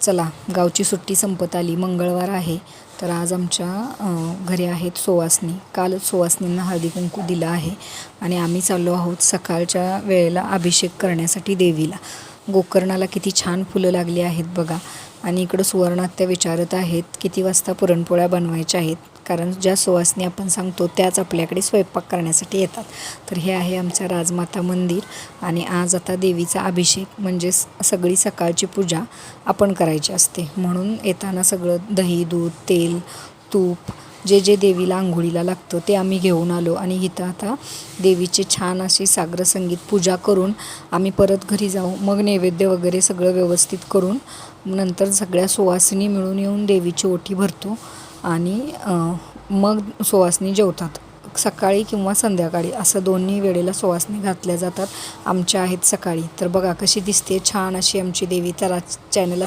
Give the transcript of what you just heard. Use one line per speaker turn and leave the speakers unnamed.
चला, गावची सुट्टी संपत आली, मंगळवार आहे. तर आज आमच्या घरी आहेत सुवासिनी. कालच सुवासिनींना हळदी कुंकू दिलं आहे आणि आम्ही चाललो आहोत सकाळच्या वेळेला अभिषेक करण्यासाठी देवीला. गोकर्णाला किती छान फुलं लागली आहेत बघा. आणि इकडं सुवर्णात्या विचारत आहेत किती वाजता पुरणपोळ्या बनवायच्या आहेत, कारण ज्या सुवासिनी आपण सांगतो त्याच आपल्याकडे स्वयंपाक करण्यासाठी येतात. तर हे आहे आमचं राजमाता मंदिर आणि आज आता देवीचा अभिषेक म्हणजे सगळी सकाळची पूजा आपण करायची असते. म्हणून येताना सगळं दही, दूध, तेल, तूप जे जे देवीला आंघोळीला लागतं ते आम्ही घेऊन आलो. आणि इथं आता देवीची छान अशी साग्र संगीत पूजा करून आम्ही परत घरी जाऊ. मग नैवेद्य वगैरे सगळं व्यवस्थित करून नंतर सगळ्या सुवासिनी मिळून येऊन देवीची ओटी भरतो आणि मग सुवासिनी जेवतात. सकाळी किंवा संध्याकाळी असं दोन्ही वेळेला सुवासिनी घातल्या जातात. आमच्या आहेत सकाळी. तर बघा कशी दिसते छान अशी आमची देवी. तर चॅनलला